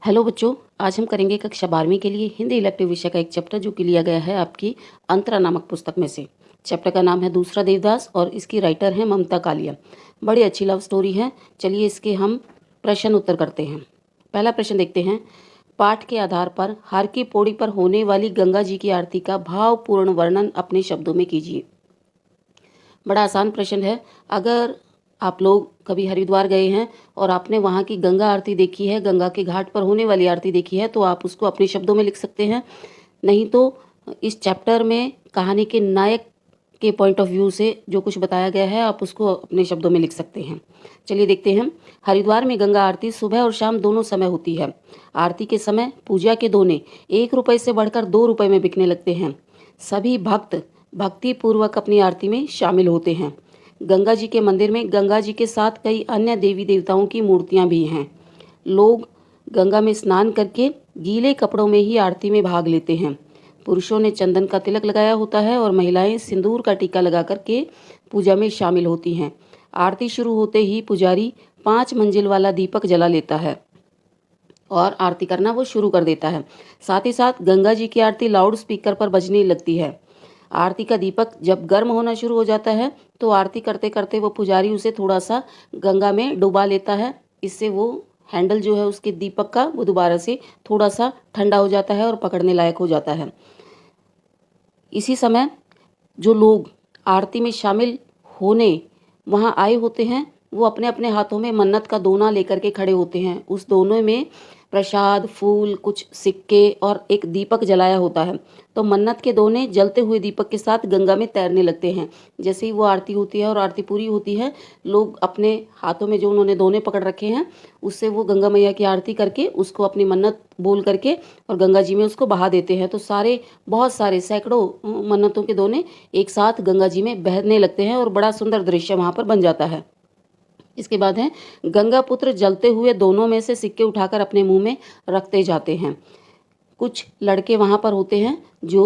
Hello बच्चों, आज हम करेंगे कक्षा 12वीं के लिए हिंदी इलेक्टिव विषय का एक चैप्टर जो कि लिया गया है आपकी अंतरा नामक पुस्तक में से। चैप्टर का नाम है दूसरा देवदास और इसकी राइटर हैं ममता कालिया। बड़ी अच्छी लव स्टोरी है। चलिए इसके हम प्रश्न उत्तर करते हैं। पहला प्रश्न देखते हैं। पाठ के आधार पर हर की पौड़ी पर होने वाली गंगा जी की आरती का भावपूर्ण वर्णन अपने शब्दों में कीजिए। बड़ा आसान प्रश्न है। अगर आप लोग कभी हरिद्वार गए हैं और आपने वहाँ की गंगा आरती देखी है, गंगा के घाट पर होने वाली आरती देखी है, तो आप उसको अपने शब्दों में लिख सकते हैं। नहीं तो इस चैप्टर में कहानी के नायक के पॉइंट ऑफ व्यू से जो कुछ बताया गया है आप उसको अपने शब्दों में लिख सकते हैं। चलिए देखते हैं। हरिद्वार में गंगा आरती सुबह और शाम दोनों समय होती है। आरती के समय पूजा के दोने 1 रुपये से बढ़कर 2 रुपये में बिकने लगते हैं। सभी भक्त भक्ति पूर्वक अपनी आरती में शामिल होते हैं। गंगा जी के मंदिर में गंगा जी के साथ कई अन्य देवी देवताओं की मूर्तियां भी हैं। लोग गंगा में स्नान करके गीले कपड़ों में ही आरती में भाग लेते हैं। पुरुषों ने चंदन का तिलक लगाया होता है और महिलाएं सिंदूर का टीका लगा करके पूजा में शामिल होती हैं। आरती शुरू होते ही पुजारी 5 मंजिल वाला दीपक जला लेता है और आरती करना वो शुरू कर देता है। साथ ही साथ गंगा जी की आरती लाउड स्पीकर पर बजने लगती है। आरती का दीपक जब गर्म होना शुरू हो जाता है तो आरती करते करते वो पुजारी उसे थोड़ा सा गंगा में डुबा लेता है। इससे वो हैंडल जो है उसके दीपक का वो दोबारा से थोड़ा सा ठंडा हो जाता है और पकड़ने लायक हो जाता है। इसी समय जो लोग आरती में शामिल होने वहाँ आए होते हैं वो अपने अपने हाथों में मन्नत का दोना लेकर के खड़े होते हैं। उस दोनों में प्रसाद, फूल, कुछ सिक्के और एक दीपक जलाया होता है। तो मन्नत के दोने जलते हुए दीपक के साथ गंगा में तैरने लगते हैं। जैसे ही वो आरती होती है और आरती पूरी होती है, लोग अपने हाथों में जो उन्होंने दोने पकड़ रखे हैं उससे वो गंगा मैया की आरती करके उसको अपनी मन्नत बोल करके और गंगा जी में उसको बहा देते हैं। तो बहुत सारे सैकड़ों मन्नतों के दोने एक साथ गंगा जी में बहने लगते हैं और बड़ा सुंदर दृश्य वहाँ पर बन जाता है। इसके बाद है गंगा पुत्र जलते हुए दोनों में से सिक्के उठाकर अपने मुंह में रखते जाते हैं। कुछ लड़के वहाँ पर होते हैं जो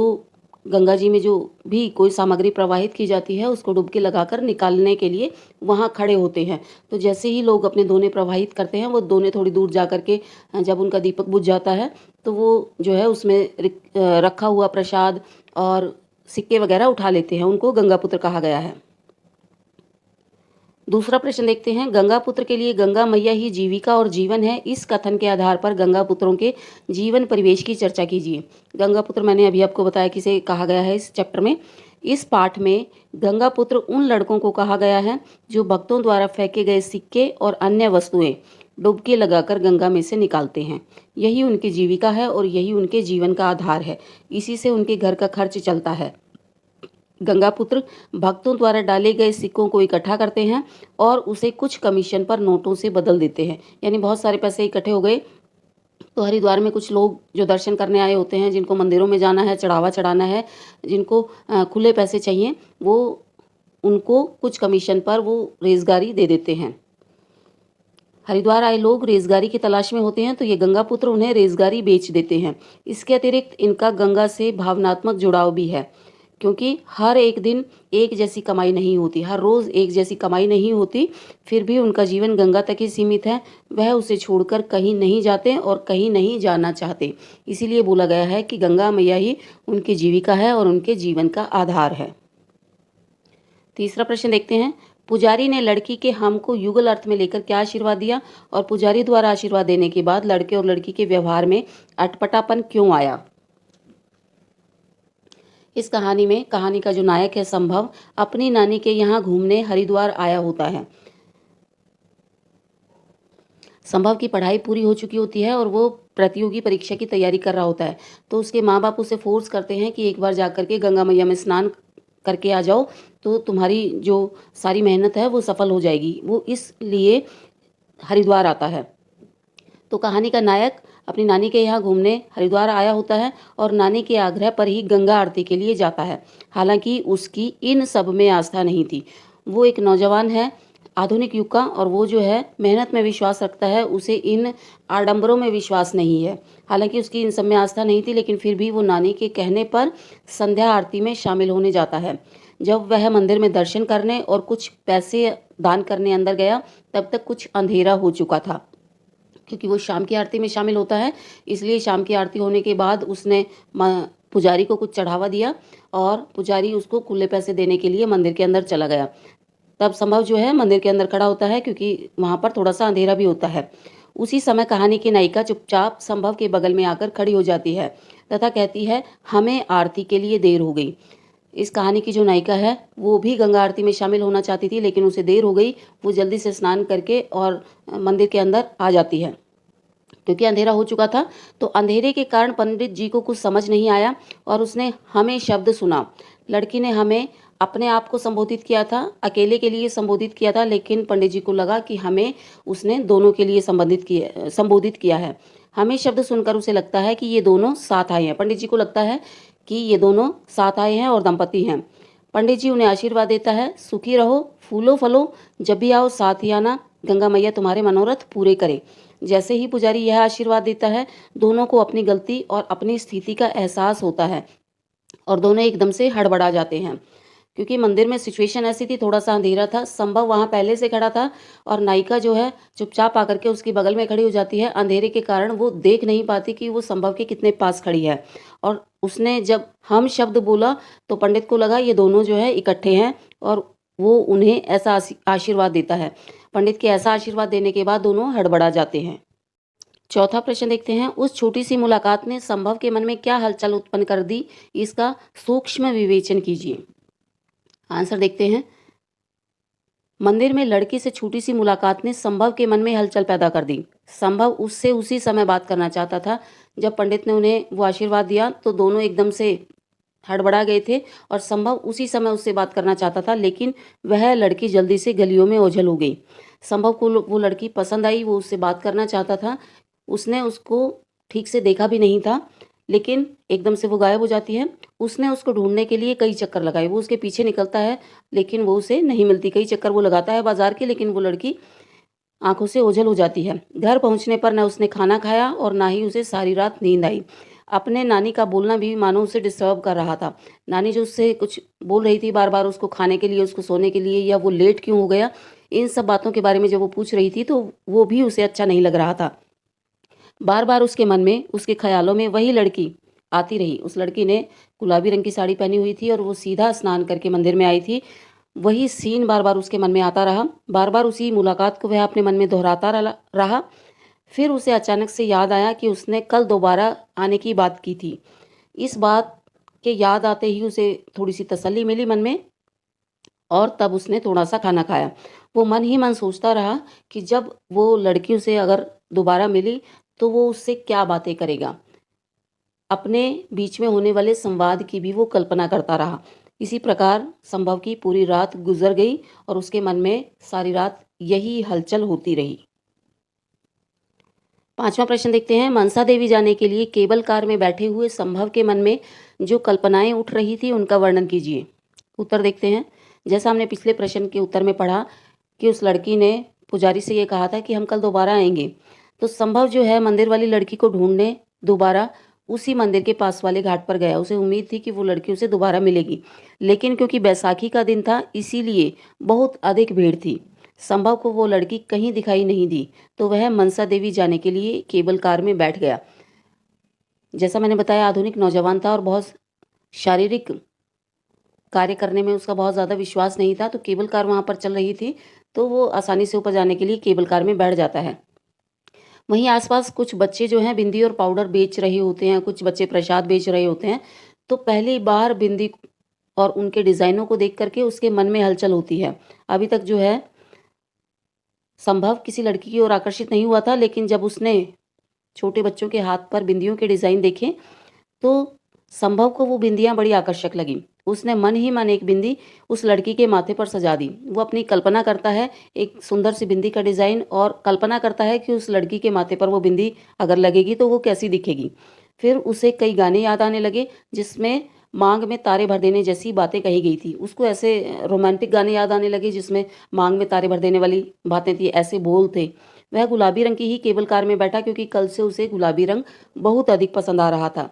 गंगा जी में जो भी कोई सामग्री प्रवाहित की जाती है उसको डुबकी लगाकर निकालने के लिए वहाँ खड़े होते हैं। तो जैसे ही लोग अपने दोने प्रवाहित करते हैं वो दोने थोड़ी दूर जा कर के जब उनका दीपक बुझ जाता है तो वो जो है उसमें रखा हुआ प्रसाद और सिक्के वगैरह उठा लेते हैं। उनको गंगा पुत्र कहा गया है। दूसरा प्रश्न देखते हैं। गंगा पुत्र के लिए गंगा मैया ही जीविका और जीवन है। इस कथन के आधार पर गंगा पुत्रों के जीवन परिवेश की चर्चा कीजिए। गंगा पुत्र मैंने अभी आपको बताया किसे कहा गया है इस चैप्टर में। इस पाठ में गंगा पुत्र उन लड़कों को कहा गया है जो भक्तों द्वारा फेंके गए सिक्के और अन्य वस्तुएं डुबकी लगाकर गंगा में से निकालते हैं। यही उनकी जीविका है और यही उनके जीवन का आधार है। इसी से उनके घर का खर्च चलता है। गंगापुत्र भक्तों द्वारा डाले गए सिक्कों को इकट्ठा करते हैं और उसे कुछ कमीशन पर नोटों से बदल देते हैं। यानी बहुत सारे पैसे इकट्ठे हो गए तो हरिद्वार में कुछ लोग जो दर्शन करने आए होते हैं, जिनको मंदिरों में जाना है, चढ़ावा चढ़ाना है, जिनको खुले पैसे चाहिए, वो उनको कुछ कमीशन पर वो रेजगारी दे देते हैं। हरिद्वार आए लोग रेजगारी की तलाश में होते हैं तो ये गंगा पुत्र उन्हें रेजगारी बेच देते हैं। इसके अतिरिक्त इनका गंगा से भावनात्मक जुड़ाव भी है, क्योंकि हर एक दिन एक जैसी कमाई नहीं होती, हर रोज़ एक जैसी कमाई नहीं होती, फिर भी उनका जीवन गंगा तक ही सीमित है। वह उसे छोड़कर कहीं नहीं जाते और कहीं नहीं जाना चाहते। इसीलिए बोला गया है कि गंगा मैया ही उनकी जीविका है और उनके जीवन का आधार है। तीसरा प्रश्न देखते हैं। पुजारी ने लड़की के हम को युगल अर्थ में लेकर क्या आशीर्वाद दिया और पुजारी द्वारा आशीर्वाद देने के बाद लड़के और लड़की के व्यवहार में अटपटापन क्यों आया। इस कहानी में कहानी का जो नायक है संभव अपनी नानी के यहाँ घूमने हरिद्वार आया होता है। संभव की पढ़ाई पूरी हो चुकी होती है और वो प्रतियोगी परीक्षा की तैयारी कर रहा होता है। तो उसके माँ बाप उसे फोर्स करते हैं कि एक बार जा करके गंगा मैया में स्नान करके आ जाओ तो तुम्हारी जो सारी मेहनत है वो सफल हो जाएगी। वो इसलिए हरिद्वार आता है। तो कहानी का नायक अपनी नानी के यहाँ घूमने हरिद्वार आया होता है और नानी के आग्रह पर ही गंगा आरती के लिए जाता है। हालांकि उसकी इन सब में आस्था नहीं थी। वो एक नौजवान है आधुनिक युग का और वो जो है मेहनत में विश्वास रखता है, उसे इन आडंबरों में विश्वास नहीं है। हालांकि उसकी इन सब में आस्था नहीं थी, लेकिन फिर भी वो नानी के कहने पर संध्या आरती में शामिल होने जाता है। जब वह मंदिर में दर्शन करने और कुछ पैसे दान करने अंदर गया तब तक कुछ अंधेरा हो चुका था। क्योंकि वो शाम की आरती में शामिल होता है। इसलिए शाम की आरती होने के बाद उसने पुजारी को कुछ चढ़ावा दिया और पुजारी उसको खुले पैसे देने के लिए मंदिर के अंदर चला गया। तब संभव जो है मंदिर के अंदर खड़ा होता है, क्योंकि वहाँ पर थोड़ा सा अंधेरा भी होता है। उसी समय कहानी की नायिका चुपचाप संभव के बगल में आकर खड़ी हो जाती है तथा कहती है, हमें आरती के लिए देर हो गई। इस कहानी की जो नायिका है वो भी गंगा आरती में शामिल होना चाहती थी, लेकिन उसे देर हो गई। वो जल्दी से स्नान करके और मंदिर के अंदर आ जाती है। क्योंकि अंधेरा हो चुका था, तो अंधेरे के कारण पंडित जी को कुछ समझ नहीं आया और उसने हमें शब्द सुना। लड़की ने हमें अपने आप को संबोधित किया था, अकेले के लिए संबोधित किया था, लेकिन पंडित जी को लगा कि हमें उसने दोनों के लिए संबोधित किया है। हमें शब्द सुनकर उसे लगता है कि ये दोनों साथ आए हैं। पंडित जी को लगता है कि ये दोनों साथ आए हैं और दंपति हैं। पंडित जी उन्हें आशीर्वाद देता है, सुखी रहो, फूलो फलो, जब भी आओ साथ ही आना, गंगा मैया तुम्हारे मनोरथ पूरे करे। जैसे ही पुजारी यह आशीर्वाद देता है, दोनों को अपनी गलती और अपनी स्थिति का एहसास होता है और दोनों एकदम से हड़बड़ा जाते हैं। क्योंकि मंदिर में सिचुएशन ऐसी थी, थोड़ा सा अंधेरा था। संभव वहाँ पहले से खड़ा था और नायिका जो है चुपचाप आकर के उसके बगल में खड़ी हो जाती है। अंधेरे के कारण वो देख नहीं पाती कि वो संभव के कितने पास खड़ी है। और उसने जब हम शब्द बोला तो पंडित को लगा ये दोनों जो है इकट्ठे हैं और वो उन्हें ऐसा आशीर्वाद देता है। पंडित के ऐसा आशीर्वाद देने के बाद दोनों हड़बड़ा जाते हैं। चौथा प्रश्न देखते हैं, उस छोटी सी मुलाकात ने संभव के मन में क्या हलचल उत्पन्न कर दी, इसका सूक्ष्म विवेचन कीजिए। आंसर देखते हैं। मंदिर में लड़की से छोटी सी मुलाकात ने संभव के मन में हलचल पैदा कर दी। संभव उससे उसी समय बात करना चाहता था जब पंडित ने उन्हें वो आशीर्वाद दिया, तो दोनों एकदम से हड़बड़ा गए थे और संभव उसी समय उससे बात करना चाहता था, लेकिन वह लड़की जल्दी से गलियों में ओझल हो गई। संभव को वो लड़की पसंद आई, वो उससे बात करना चाहता था। उसने उसको ठीक से देखा भी नहीं था, लेकिन एकदम से वो गायब हो जाती है। उसने उसको ढूंढने के लिए कई चक्कर लगाए। वो उसके पीछे निकलता है, लेकिन वो उसे नहीं मिलती। कई चक्कर वो लगाता है बाजार के, लेकिन वो लड़की आंखों से ओझल हो जाती है। घर पहुंचने पर न उसने खाना खाया और ना ही उसे सारी रात नींद आई। अपने नानी का बोलना भी मानो उसे डिस्टर्ब कर रहा था। नानी जो उससे कुछ बोल रही थी बार बार, उसको खाने के लिए, उसको सोने के लिए, या वो लेट क्यों हो गया, इन सब बातों के बारे में जब वो पूछ रही थी तो वो भी उसे अच्छा नहीं लग रहा था। बार बार उसके मन में, उसके ख्यालों में वही लड़की आती रही। उस लड़की ने गुलाबी रंग की साड़ी पहनी हुई थी और वो सीधा स्नान करके मंदिर में आई थी। वही सीन बार बार उसके मन में आता रहा। बार बार उसी मुलाकात को वह अपने मन में दोहराता रहा। फिर उसे अचानक से याद आया कि उसने कल दोबारा आने की बात की थी। इस बात के याद आते ही उसे थोड़ी सी तसल्ली मिली मन में और तब उसने थोड़ा सा खाना खाया। वो मन ही मन सोचता रहा कि जब वो लड़की उसे अगर दोबारा मिली तो वो उससे क्या बातें करेगा। अपने बीच में होने वाले संवाद की भी वो कल्पना करता रहा। इसी प्रकार संभव की पूरी रात गुजर गई और उसके मन में सारी रात यही हलचल होती रही। पांचवा प्रश्न देखते हैं, मनसा देवी जाने के लिए केबल कार में बैठे हुए संभव के मन में जो कल्पनाएं उठ रही थी उनका वर्णन कीजिए। उत्तर देखते हैं। जैसा हमने पिछले प्रश्न के उत्तर में पढ़ा कि उस लड़की ने पुजारी से ये कहा था कि हम कल दोबारा आएंगे, तो संभव जो है मंदिर वाली लड़की को ढूंढने दोबारा उसी मंदिर के पास वाले घाट पर गया। उसे उम्मीद थी कि वो लड़की उसे दोबारा मिलेगी, लेकिन क्योंकि बैसाखी का दिन था इसीलिए बहुत अधिक भीड़ थी। संभव को वो लड़की कहीं दिखाई नहीं दी, तो वह मनसा देवी जाने के लिए केबल कार में बैठ गया। जैसा मैंने बताया, आधुनिक नौजवान था और बहुत शारीरिक कार्य करने में उसका बहुत ज़्यादा विश्वास नहीं था, तो केबल कार वहाँ पर चल रही थी, तो वो आसानी से ऊपर जाने के लिए केबल कार में बैठ जाता है। वहीं आसपास कुछ बच्चे जो हैं बिंदी और पाउडर बेच रहे होते हैं, कुछ बच्चे प्रसाद बेच रहे होते हैं। तो पहली बार बिंदी और उनके डिज़ाइनों को देख करके उसके मन में हलचल होती है। अभी तक जो है संभव किसी लड़की की ओर आकर्षित नहीं हुआ था, लेकिन जब उसने छोटे बच्चों के हाथ पर बिंदियों के डिज़ाइन देखे तो संभव को वो बिंदियाँ बड़ी आकर्षक लगी। उसने मन ही मन एक बिंदी उस लड़की के माथे पर सजा दी। वो अपनी कल्पना करता है एक सुंदर सी बिंदी का डिज़ाइन और कल्पना करता है कि उस लड़की के माथे पर वो बिंदी अगर लगेगी तो वो कैसी दिखेगी। फिर उसे कई गाने याद आने लगे जिसमें मांग में तारे भर देने जैसी बातें कही गई थी। उसको ऐसे रोमांटिक गाने याद आने लगे जिसमें मांग में तारे भर देने वाली बातें थी, ऐसे बोल थे। वह गुलाबी रंग की ही केबल कार में बैठा, क्योंकि कल से उसे गुलाबी रंग बहुत अधिक पसंद आ रहा था।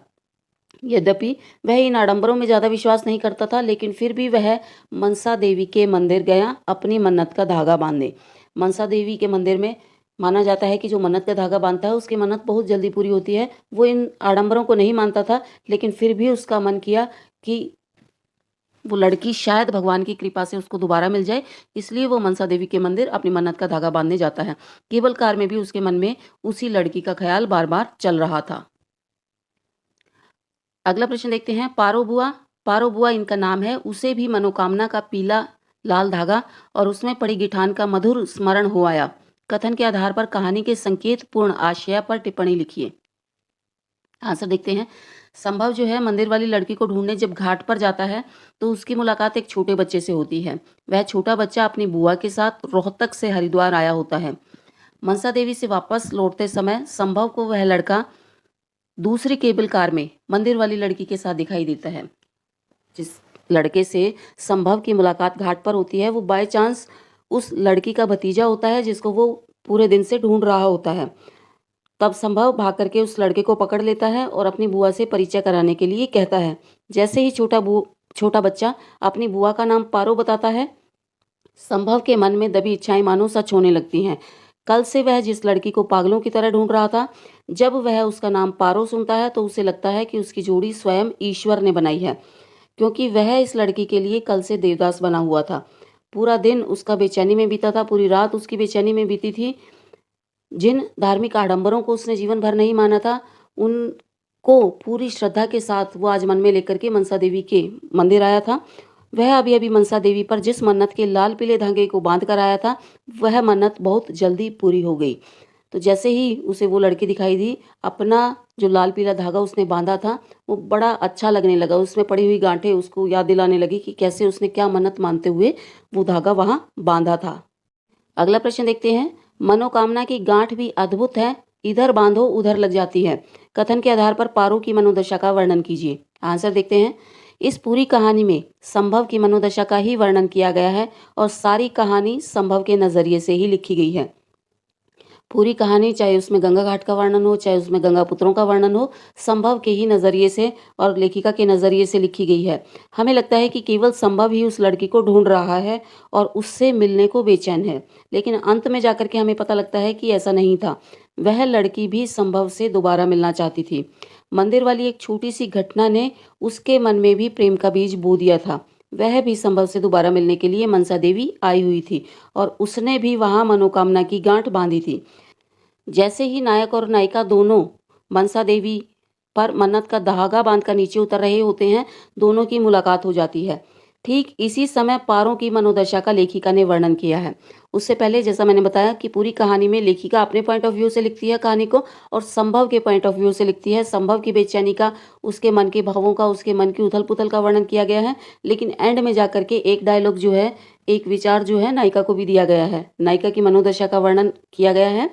यद्यपि वह इन आडंबरों में ज़्यादा विश्वास नहीं करता था, लेकिन फिर भी वह मनसा देवी के मंदिर गया अपनी मन्नत का धागा बांधने। मनसा देवी के मंदिर में माना जाता है कि जो मन्नत का धागा बांधता है उसकी मन्नत बहुत जल्दी पूरी होती है। वो इन आडंबरों को नहीं मानता था, लेकिन फिर भी उसका मन किया कि वो लड़की शायद भगवान की कृपा से उसको दोबारा मिल जाए, इसलिए वो मनसा देवी के मंदिर अपनी मन्नत का धागा बांधने जाता है। केवल कार में भी उसके मन में उसी लड़की का ख्याल बार बार चल रहा था। अगला प्रश्न देखते हैं। पारो बुआ इनका नाम है। उसे भी मनोकामना का पीला लाल धागा और उसमें पड़ी गिठान का मधुर स्मरण हो आया। कथन के आधार पर कहानी के संकेत पूर्ण आशय पर टिप्पणी लिखिए। आंसर देखते हैं। संभव जो है मंदिर वाली लड़की को ढूंढने जब घाट पर जाता है तो उसकी मुलाकात एक छोटे बच्चे से होती है। वह छोटा बच्चा अपनी बुआ के साथ रोहतक से हरिद्वार आया होता है। मनसा देवी से वापस लौटते समय संभव को वह लड़का दूसरी केबल कार में मंदिर वाली लड़की के साथ दिखाई देता है। जिस लड़के से संभव की मुलाकात घाट पर होती है वो बाय चांस उस लड़की का भतीजा होता है जिसको वो पूरे दिन से ढूंढ रहा होता है। तब संभव भाग करके उस लड़के को पकड़ लेता है और अपनी बुआ से परिचय कराने के लिए कहता है। जैसे ही छोटा बच्चा अपनी बुआ का नाम पारो बताता है, संभव के मन में दबी इच्छाएं मानो सच होने लगती हैं। कल से वह जिस लड़की को पागलों की तरह ढूंढ रहा था, जब वह उसका नाम पारो सुनता है तो उसे लगता है कि उसकी जोड़ी स्वयं ईश्वर ने बनाई है, क्योंकि वह इस लड़की के लिए कल से देवदास बना हुआ था। पूरा दिन उसका बेचैनी में बीता था, पूरी रात उसकी बेचैनी में बीती थी। जिन धार्मिक आडंबरों को उसने जीवन भर नहीं माना था, उनको पूरी श्रद्धा के साथ वो आज मन में लेकर के मनसा देवी के मंदिर आया था। वह अभी अभी मनसा देवी पर जिस मन्नत के लाल पीले धागे को बांध कर आया था, वह मन्नत बहुत जल्दी पूरी हो गई। तो जैसे ही उसे वो लड़की दिखाई दी, अपना जो लाल पीला धागा उसने बांधा था वो बड़ा अच्छा लगने लगा। उसमें पड़ी हुई गांठें उसको याद दिलाने लगी कि कैसे उसने क्या मन्नत मानते हुए वो धागा वहां बांधा था। अगला प्रश्न देखते हैं। मनोकामना की गांठ भी अद्भुत है, इधर बांधो उधर लग जाती है। कथन के आधार पर पारो की मनोदशा का वर्णन कीजिए। आंसर देखते हैं। इस पूरी कहानी में संभव की मनोदशा का ही वर्णन किया गया है और सारी कहानी संभव के नजरिए से ही लिखी गई है। पूरी कहानी, चाहे उसमें गंगा घाट का वर्णन हो, चाहे उसमें गंगा पुत्रों का वर्णन हो, संभव के ही नजरिए से और लेखिका के नजरिए से लिखी गई है। हमें लगता है कि केवल संभव ही उस लड़की को ढूंढ रहा है और उससे मिलने को बेचैन है, लेकिन अंत में जाकर के हमें पता लगता है कि ऐसा नहीं था। वह लड़की भी संभव से दोबारा मिलना चाहती थी। मंदिर वाली एक छोटी सी घटना ने उसके मन में भी प्रेम का बीज बो दिया था। वह भी संभव से दोबारा मिलने के लिए मनसा देवी आई हुई थी और उसने भी वहां मनोकामना की गांठ बांधी थी। जैसे ही नायक और नायिका दोनों मनसा देवी पर मन्नत का धागा बांधकर नीचे उतर रहे होते हैं, दोनों की मुलाकात हो जाती है। ठीक इसी समय पारों की मनोदशा का लेखिका ने वर्णन किया है। उससे पहले जैसा मैंने बताया कि पूरी कहानी में लेखिका अपने पॉइंट ऑफ व्यू से लिखती है कहानी को और संभव के पॉइंट ऑफ व्यू से लिखती है। संभव की बेचैनी का, उसके मन के भावों का, उसके मन की उथल पुथल का वर्णन किया गया है, लेकिन एंड में जाकर के एक डायलॉग जो है, एक विचार जो है नायिका को भी दिया गया है। नायिका की मनोदशा का वर्णन किया गया है।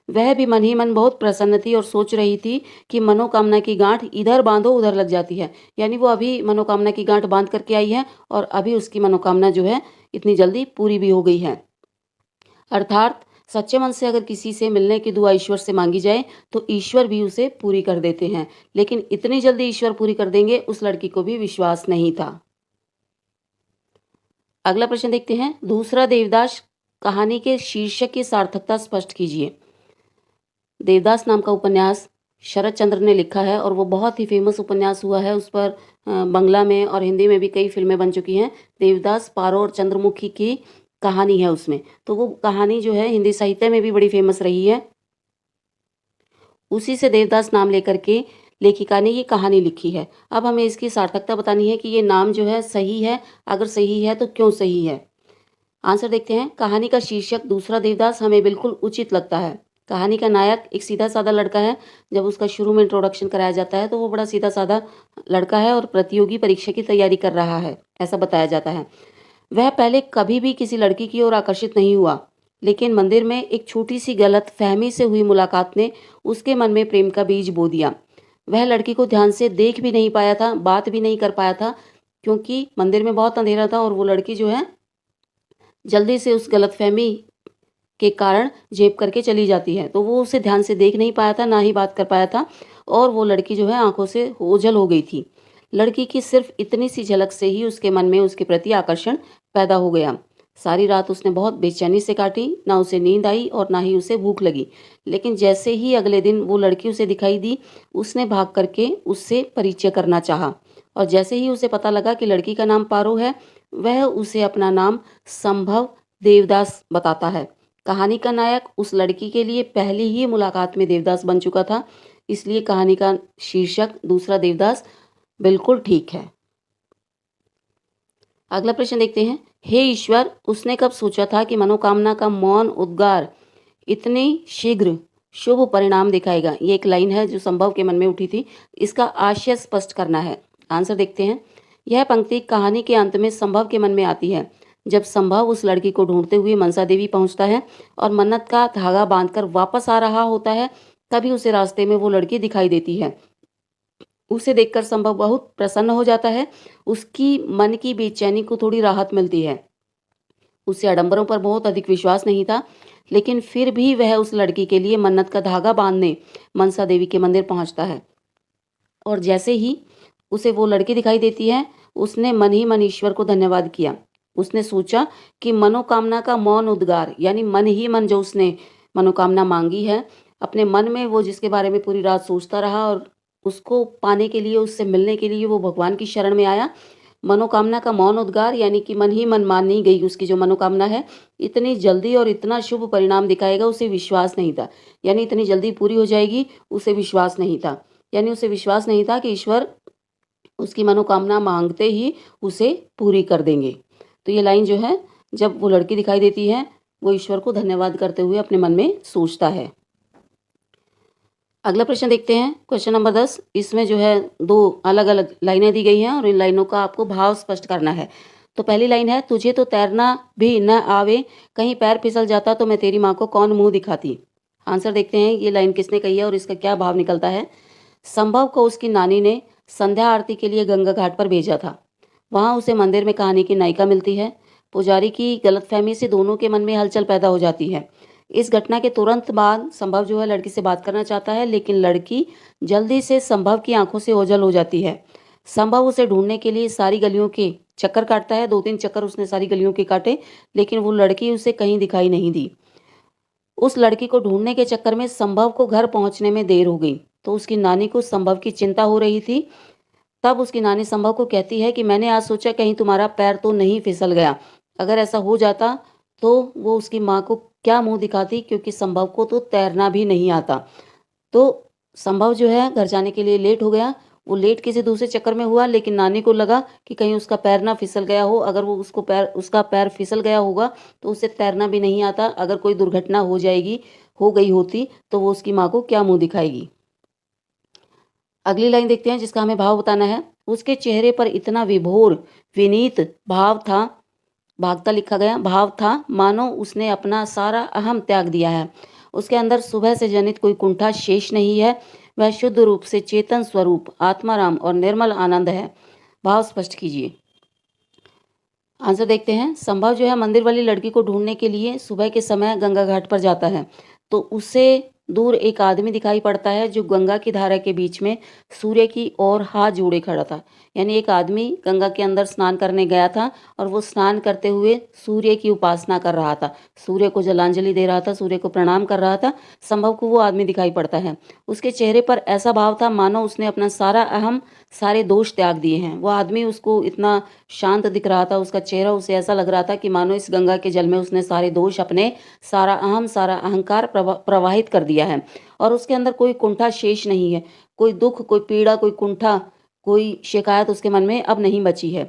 वह भी मन ही मन बहुत प्रसन्न थी और सोच रही थी कि मनोकामना की गांठ इधर बांधो उधर लग जाती है। यानी वो अभी मनोकामना की गांठ बांध करके आई है और अभी उसकी मनोकामना जो है इतनी जल्दी पूरी भी हो गई है। अर्थात सच्चे मन से अगर किसी से मिलने की दुआ ईश्वर से मांगी जाए तो ईश्वर भी उसे पूरी कर देते हैं, लेकिन इतनी जल्दी ईश्वर पूरी कर देंगे उस लड़की को भी विश्वास नहीं था। अगला प्रश्न देखते हैं। दूसरा देवदास कहानी के शीर्षक की सार्थकता स्पष्ट कीजिए। देवदास नाम का उपन्यास शरद चंद्र ने लिखा है और वो बहुत ही फेमस उपन्यास हुआ है। उस पर बंगला में और हिंदी में भी कई फिल्में बन चुकी हैं। देवदास, पारो और चंद्रमुखी की कहानी है उसमें, तो वो कहानी जो है हिंदी साहित्य में भी बड़ी फेमस रही है। उसी से देवदास नाम लेकर के लेखिका ने ये कहानी लिखी है। अब हमें इसकी सार्थकता बतानी है कि ये नाम जो है सही है, अगर सही है तो क्यों सही है। आंसर देखते हैं। कहानी का शीर्षक दूसरा देवदास हमें बिल्कुल उचित लगता है। कहानी का नायक एक सीधा साधा लड़का है। जब उसका शुरू में इंट्रोडक्शन कराया जाता है तो वो बड़ा सीधा साधा लड़का है और प्रतियोगी परीक्षा की तैयारी कर रहा है, ऐसा बताया जाता है। वह पहले कभी भी किसी लड़की की ओर आकर्षित नहीं हुआ, लेकिन मंदिर में एक छोटी सी गलत फहमी से हुई मुलाकात ने उसके मन में प्रेम का बीज बो दिया। वह लड़की को ध्यान से देख भी नहीं पाया था, बात भी नहीं कर पाया था, क्योंकि मंदिर में बहुत अंधेरा था और वो लड़की जो है जल्दी से उस गलतफहमी के कारण झेप करके चली जाती है, तो वो उसे ध्यान से देख नहीं पाया था, ना ही बात कर पाया था और वो लड़की जो है आंखों से ओझल हो गई थी। लड़की की सिर्फ इतनी सी झलक से ही उसके मन में उसके प्रति आकर्षण पैदा हो गया। सारी रात उसने बहुत बेचैनी से काटी, ना उसे नींद आई और ना ही उसे भूख लगी। लेकिन जैसे ही अगले दिन वो लड़की उसे दिखाई दी, उसने भाग करके उससे परिचय करना चाहा। और जैसे ही उसे पता लगा कि लड़की का नाम पारो है, वह उसे अपना नाम संभव देवदास बताता है। कहानी का नायक उस लड़की के लिए पहली ही मुलाकात में देवदास बन चुका था, इसलिए कहानी का शीर्षक दूसरा देवदास बिल्कुल ठीक है। अगला प्रश्न देखते हैं। हे ईश्वर, उसने कब सोचा था कि मनोकामना का मौन उद्गार इतनी शीघ्र शुभ परिणाम दिखाएगा। ये एक लाइन है जो संभव के मन में उठी थी। इसका आशय स्पष्ट करना है। आंसर देखते हैं। यह पंक्ति कहानी के अंत में संभव के मन में आती है, जब संभव उस लड़की को ढूंढते हुए मनसा देवी पहुंचता है और मन्नत का धागा बांधकर वापस आ रहा होता है। तभी उसे रास्ते में वो लड़की दिखाई देती है। उसे देखकर संभव बहुत प्रसन्न हो जाता है। उसकी मन की बेचैनी को थोड़ी राहत मिलती है। उसे आडंबरों पर बहुत अधिक विश्वास नहीं था, लेकिन फिर भी वह उस लड़की के लिए मन्नत का धागा बांधने मनसा देवी के मंदिर पहुंचता है। और जैसे ही उसे वो लड़की दिखाई देती है, उसने मन ही मन ईश्वर को धन्यवाद किया। उसने सोचा कि मनोकामना का मौन उद्गार, यानी मन ही मन जो उसने मनोकामना मांगी है, अपने मन में वो जिसके बारे में पूरी रात सोचता रहा और उसको पाने के लिए, उससे मिलने के लिए वो भगवान की शरण में आया। मनोकामना का मौन उद्गार यानी कि मन ही मन मानी गई उसकी जो मनोकामना है, इतनी जल्दी और इतना शुभ परिणाम दिखाएगा, उसे विश्वास नहीं था। यानी इतनी जल्दी पूरी हो जाएगी, उसे विश्वास नहीं था। यानी उसे विश्वास नहीं था कि ईश्वर उसकी मनोकामना मांगते ही उसे पूरी कर देंगे। तो ये लाइन जो है, जब वो लड़की दिखाई देती है, वो ईश्वर को धन्यवाद करते हुए अपने मन में सोचता है। अगला प्रश्न देखते हैं। Question number 10। इसमें जो है 2 अलग अलग लाइनें दी गई हैं और इन लाइनों का आपको भाव स्पष्ट करना है। तो पहली लाइन है, तुझे तो तैरना भी न आवे, कहीं पैर फिसल जाता तो मैं तेरी माँ को कौन मुंह दिखाती। आंसर देखते हैं ये लाइन किसने कही है और इसका क्या भाव निकलता है। संभव को उसकी नानी ने संध्या आरती के लिए गंगा घाट पर भेजा था। वहाँ उसे मंदिर में कहानी की नायिका मिलती है। पुजारी की गलतफहमी से दोनों के मन में हलचल पैदा हो जाती है। इस घटना के तुरंत बाद संभव जो है लड़की से बात करना चाहता है, लेकिन लड़की जल्दी से संभव की आंखों से ओझल हो जाती है। संभव उसे ढूंढने के लिए सारी गलियों के चक्कर काटता है। 2-3 चक्कर उसने सारी गलियों के काटे, लेकिन वो लड़की उसे कहीं दिखाई नहीं दी। उस लड़की को ढूंढने के चक्कर में संभव को घर पहुंचने में देर हो गई, तो उसकी नानी को संभव की चिंता हो रही थी। तब उसकी नानी संभव को कहती है कि मैंने आज सोचा कहीं तुम्हारा पैर तो नहीं फिसल गया। अगर ऐसा हो जाता तो वो उसकी माँ को क्या मुंह दिखाती, क्योंकि संभव को तो तैरना भी नहीं आता। तो संभव जो है घर जाने के लिए लेट हो गया। वो लेट किसी दूसरे चक्कर में हुआ, लेकिन नानी को लगा कि कहीं उसका पैर ना फिसल गया हो। अगर वो उसका पैर फिसल गया होगा तो उसे तैरना भी नहीं आता। अगर कोई दुर्घटना हो गई होती तो वो उसकी माँ को क्या मुंह दिखाएगी। अगली लाइन देखते हैं जिसका हमें भाव बताना है। उसके चेहरे पर इतना विभोर विनीत भागता लिखा गया भाव था, मानो उसने अपना सारा अहम त्याग दिया है। उसके अंदर सुबह से जनित कोई कुंठा शेष नहीं है। वह शुद्ध रूप से चेतन स्वरूप आत्माराम और निर्मल आनंद है। भाव स्पष्ट कीजिए। आंसर देखते हैं। संभव जो है मंदिर वाली लड़की को ढूंढने के लिए सुबह के समय गंगा घाट पर जाता है, तो उसे दूर एक आदमी दिखाई पड़ता है जो गंगा की धारा के बीच में सूर्य की ओर हाथ जोड़े खड़ा था। यानी एक आदमी गंगा के अंदर स्नान करने गया था और वो स्नान करते हुए सूर्य की उपासना कर रहा था, सूर्य को जलांजलि दे रहा था, सूर्य को प्रणाम कर रहा था। संभव को वो आदमी दिखाई पड़ता है। उसके चेहरे पर ऐसा भाव था मानो उसने अपना सारा अहम, सारे दोष त्याग दिए हैं। वो आदमी उसको इतना शांत दिख रहा था, उसका चेहरा उसे ऐसा लग रहा था कि मानो इस गंगा के जल में उसने सारे दोष, अपने सारा अहम, सारा अहंकार प्रवाहित कर दिया है और उसके अंदर कोई कुंठा शेष नहीं है। कोई दुख, कोई पीड़ा, कोई कुंठा, कोई शिकायत उसके मन में अब नहीं बची है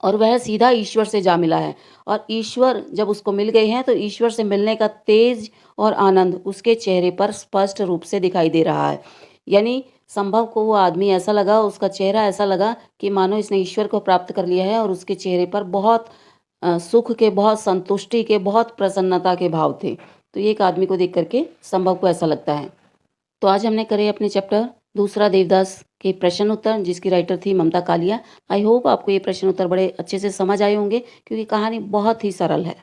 और वह सीधा ईश्वर से जा मिला है। और ईश्वर जब उसको मिल गए हैं तो ईश्वर से मिलने का तेज और आनंद उसके चेहरे पर स्पष्ट रूप से दिखाई दे रहा है। यानी संभव को वो आदमी ऐसा लगा, उसका चेहरा ऐसा लगा कि मानो इसने ईश्वर को प्राप्त कर लिया है और उसके चेहरे पर बहुत सुख के, बहुत संतुष्टि के, बहुत प्रसन्नता के भाव थे। तो ये एक आदमी को देख करके संभव को ऐसा लगता है। तो आज हमने करे अपने चैप्टर दूसरा देवदास के प्रश्न उत्तर, जिसकी राइटर थी ममता कालिया। आई होप आपको ये प्रश्न उत्तर बड़े अच्छे से समझ आए होंगे, क्योंकि कहानी बहुत ही सरल है।